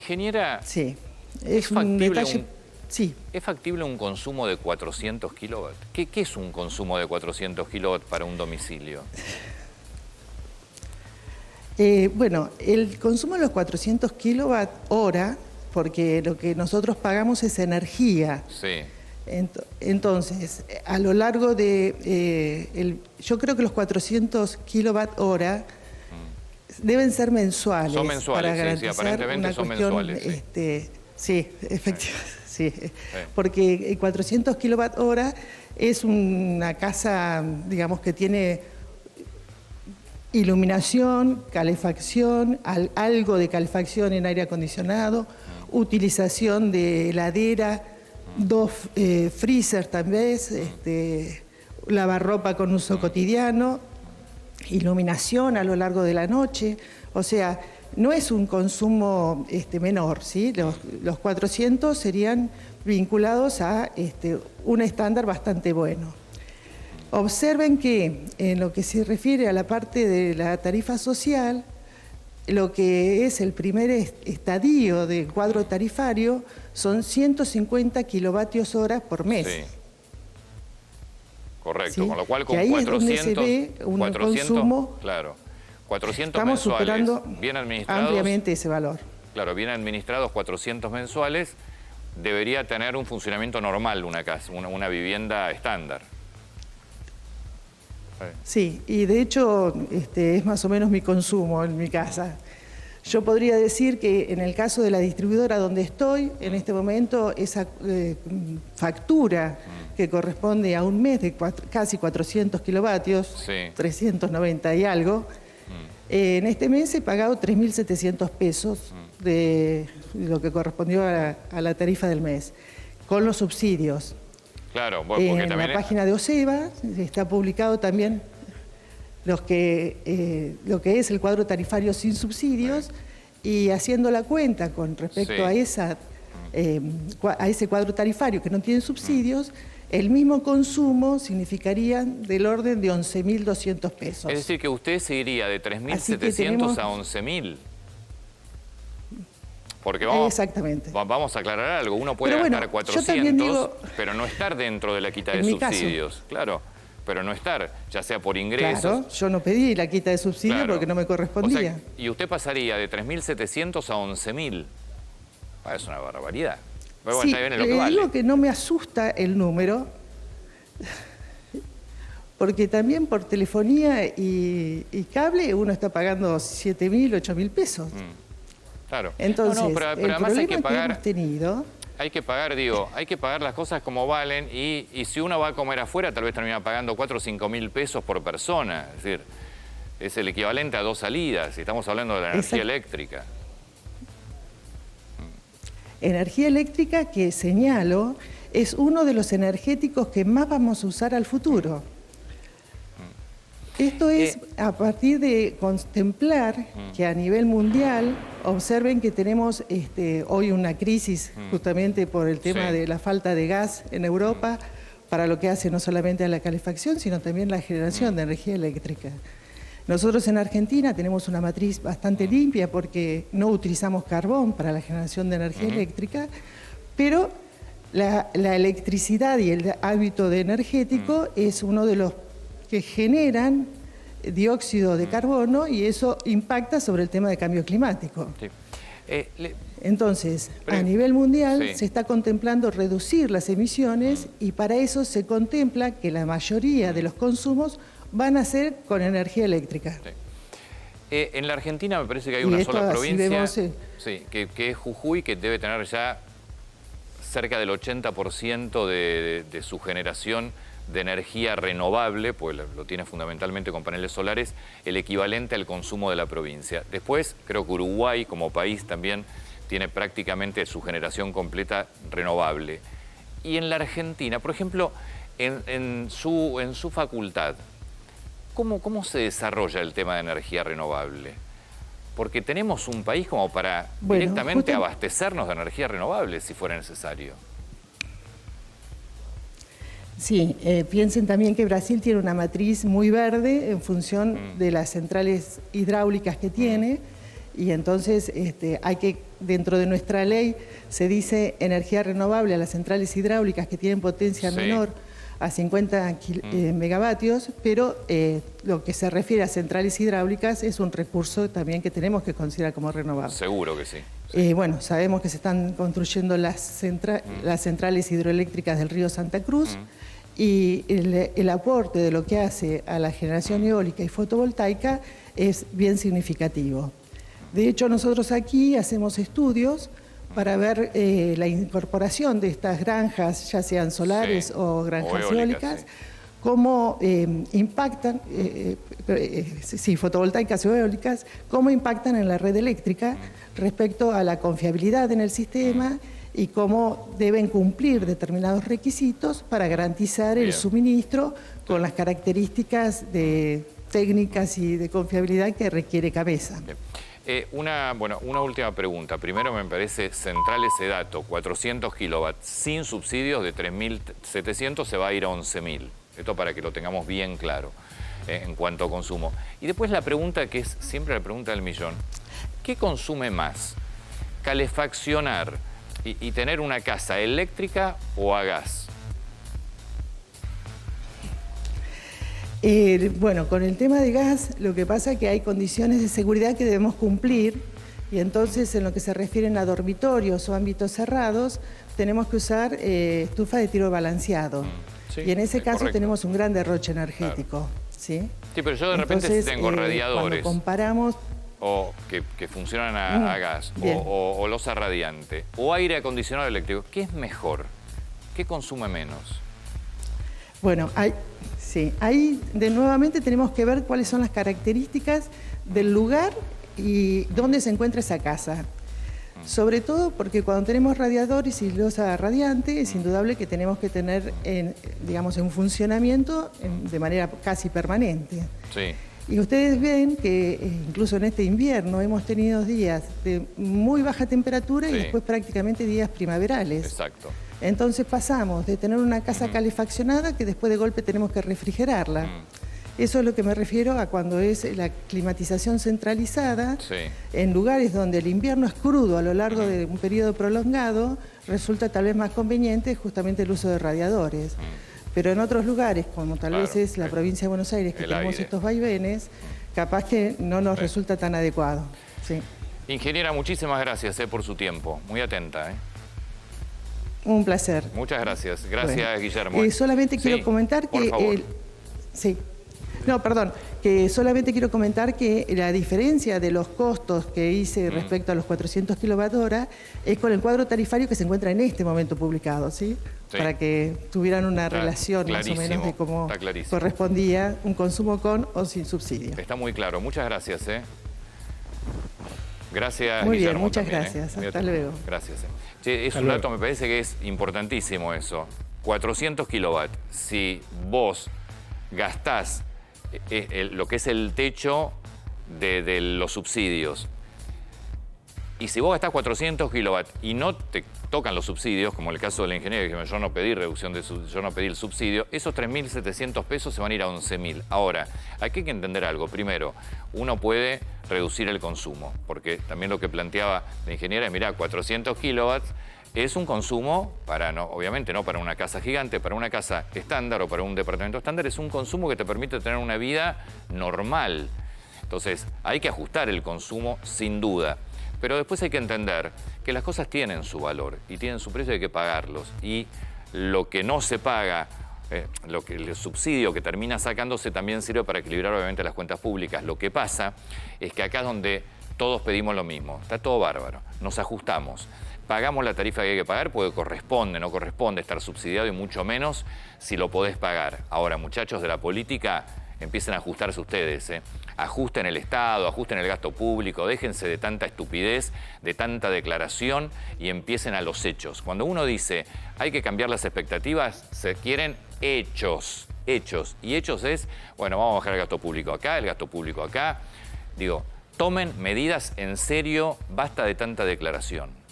Ingeniera, Sí, ¿es es un factible detalle. Sí. ¿es factible un consumo de 400 kilowatts? ¿Qué es un consumo de 400 kilowatts para un domicilio? Bueno, el consumo de los 400 kilowatt hora, porque lo que nosotros pagamos es energía. Sí. Entonces, a lo largo de... yo creo que los 400 kilowatt hora deben ser mensuales. Son mensuales, para sí, garantizar aparentemente una son cuestión, mensuales. Sí, sí, efectivamente, sí. Porque 400 kilowatt hora es una casa, digamos, que tiene iluminación, calefacción, algo de calefacción en aire acondicionado, utilización de heladera, 2 freezer también, lavarropa con uso cotidiano, iluminación a lo largo de la noche. O sea, no es un consumo menor, ¿sí? Los 400 serían vinculados a un estándar bastante bueno. Observen que en lo que se refiere a la parte de la tarifa social, lo que es el primer estadio del cuadro tarifario son 150 kilovatios hora por mes. Sí. Correcto, ¿Sí? con lo cual con que ahí 400, es donde se ve un 400, consumo, claro, 400 estamos mensuales, superando bien administrados, ampliamente ese valor. Claro, bien administrados 400 mensuales, debería tener un funcionamiento normal una casa, una vivienda estándar. Sí, y de hecho es más o menos mi consumo en mi casa. Yo podría decir que en el caso de la distribuidora donde estoy, en este momento esa factura que corresponde a un mes de casi 400 kilovatios, Sí. 390 y algo, en este mes he pagado 3.700 pesos de lo que correspondió a la tarifa del mes, con los subsidios. Claro, bueno, porque En también la página de OSEBA está publicado también lo que es el cuadro tarifario sin subsidios, y haciendo la cuenta con respecto a ese cuadro tarifario que no tiene subsidios, el mismo consumo significaría del orden de 11.200 pesos. es decir, que usted se iría de 3.700 a 11.000. Porque Exactamente. vamos a aclarar algo, uno puede Pero bueno, gastar yo 400, también digo, pero no estar dentro de la quita de en mi caso. subsidios. Claro, pero no estar, ya sea por ingresos. Claro, yo no pedí la quita de subsidio Claro. porque no me correspondía. O sea, y usted pasaría de 3.700 a 11.000. Es una barbaridad. Pero bueno, Sí, está bien, es lo que le vale. digo que no me asusta el número, porque también por telefonía y cable uno está pagando 7.000, 8.000 pesos. Claro. Entonces, pero el además hay problema que pagar, hemos tenido... hay que pagar las cosas como valen, y si uno va a comer afuera tal vez termina pagando 4 o 5.000 pesos por persona. Es decir, es el equivalente a 2 salidas, y estamos hablando de la energía eléctrica. Energía eléctrica que, señalo, es uno de los energéticos que más vamos a usar al futuro. Esto es a partir de contemplar que a nivel mundial, observen que tenemos hoy una crisis justamente por el tema de la falta de gas en Europa, para lo que hace no solamente a la calefacción, sino también la generación de energía eléctrica. Nosotros en Argentina tenemos una matriz bastante limpia porque no utilizamos carbón para la generación de energía eléctrica, pero la electricidad y el hábito de energético es uno de los que generan dióxido de carbono, y eso impacta sobre el tema de cambio climático. Sí. Entonces, a nivel mundial se está contemplando reducir las emisiones, y para eso se contempla que la mayoría de los consumos van a ser con energía eléctrica. Sí. En la Argentina me parece que hay una sola provincia, que es Jujuy, que debe tener ya cerca del 80% de su generación de energía renovable, pues lo tiene fundamentalmente con paneles solares, el equivalente al consumo de la provincia. Después, creo que Uruguay como país también tiene prácticamente su generación completa renovable. Y en la Argentina, por ejemplo, en su facultad, ¿cómo se desarrolla el tema de energía renovable? Porque tenemos un país como para directamente abastecernos de energía renovable si fuera necesario. Sí, piensen también que Brasil tiene una matriz muy verde en función de las centrales hidráulicas que tiene, y entonces hay que dentro de nuestra ley se dice energía renovable a las centrales hidráulicas que tienen potencia menor a 50 megavatios, pero lo que se refiere a centrales hidráulicas es un recurso también que tenemos que considerar como renovable. Seguro que sí. Bueno, sabemos que se están construyendo las centrales hidroeléctricas del río Santa Cruz y el aporte de lo que hace a la generación eólica y fotovoltaica es bien significativo. De hecho, nosotros aquí hacemos estudios para ver la incorporación de estas granjas, ya sean solares o granjas eólicas, cómo impactan, fotovoltaicas o eólicas, cómo impactan en la red eléctrica respecto a la confiabilidad en el sistema y cómo deben cumplir determinados requisitos para garantizar el suministro con las características técnicas y de confiabilidad que requiere Cabeza. Una última pregunta. Primero me parece central ese dato, 400 kilowatts sin subsidios de 3.700 se va a ir a 11.000. Esto para que lo tengamos bien claro en cuanto a consumo. Y después la pregunta que es siempre la pregunta del millón. ¿Qué consume más? ¿Calefaccionar y tener una casa eléctrica o a gas? Bueno, con el tema de gas, lo que pasa es que hay condiciones de seguridad que debemos cumplir y entonces en lo que se refieren a dormitorios o ámbitos cerrados, tenemos que usar estufa de tiro balanceado. Y en ese caso tenemos un gran derroche energético. ¿Sí? Sí, pero yo de repente tengo radiadores. Cuando comparamos... O que funcionan a gas, o losa radiante, o aire acondicionado eléctrico. ¿Qué es mejor? ¿Qué consume menos? Bueno, ahí nuevamente tenemos que ver cuáles son las características del lugar y dónde se encuentra esa casa. Sobre todo porque cuando tenemos radiadores y losa radiante, es indudable que tenemos que tener, en funcionamiento de manera casi permanente. Sí. Y ustedes ven que incluso en este invierno hemos tenido días de muy baja temperatura y después prácticamente días primaverales. Exacto. Entonces pasamos de tener una casa calefaccionada que después de golpe tenemos que refrigerarla. Eso es lo que me refiero a cuando es la climatización centralizada en lugares donde el invierno es crudo a lo largo de un periodo prolongado, resulta tal vez más conveniente justamente el uso de radiadores. Pero en otros lugares, como tal vez es la provincia de Buenos Aires, que tenemos estos vaivenes, capaz que no nos resulta tan adecuado. Ingeniera, muchísimas gracias por su tiempo. Muy atenta. Un placer. Muchas gracias. Gracias, Guillermo. Solamente quiero comentar que... que solamente quiero comentar que la diferencia de los costos que hice respecto a los 400 kWh es con el cuadro tarifario que se encuentra en este momento publicado, ¿sí? Para que tuvieran una relación más o menos de cómo correspondía un consumo con o sin subsidio. Está muy claro. Muchas gracias. Gracias, muy Guillermo. Bien, muchas gracias. Hasta luego. Gracias. Es un dato, me parece que es importantísimo eso. 400 kilowatts. Si vos gastás lo que es el techo de los subsidios, y si vos gastás 400 kilowatts y no te tocan los subsidios, como el caso de la ingeniera, que yo no pedí reducción yo no pedí el subsidio, esos 3.700 pesos se van a ir a 11.000. Ahora, aquí hay que entender algo. Primero, uno puede reducir el consumo, porque también lo que planteaba la ingeniera es, mirá, 400 kilowatts es un consumo obviamente no para una casa gigante, para una casa estándar o para un departamento estándar, es un consumo que te permite tener una vida normal. Entonces, hay que ajustar el consumo sin duda. Pero después hay que entender que las cosas tienen su valor y tienen su precio y hay que pagarlos. Y lo que no se paga, el subsidio que termina sacándose también sirve para equilibrar obviamente las cuentas públicas. Lo que pasa es que acá es donde todos pedimos lo mismo. Está todo bárbaro. Nos ajustamos. Pagamos la tarifa que hay que pagar porque no corresponde estar subsidiado y mucho menos si lo podés pagar. Ahora, muchachos de la política, empiecen a ajustarse ustedes. Ajusten el Estado, ajusten el gasto público, déjense de tanta estupidez, de tanta declaración y empiecen a los hechos. Cuando uno dice hay que cambiar las expectativas, se quieren hechos. Y hechos es, bueno, vamos a bajar el gasto público acá, el gasto público acá. Digo, tomen medidas en serio, basta de tanta declaración.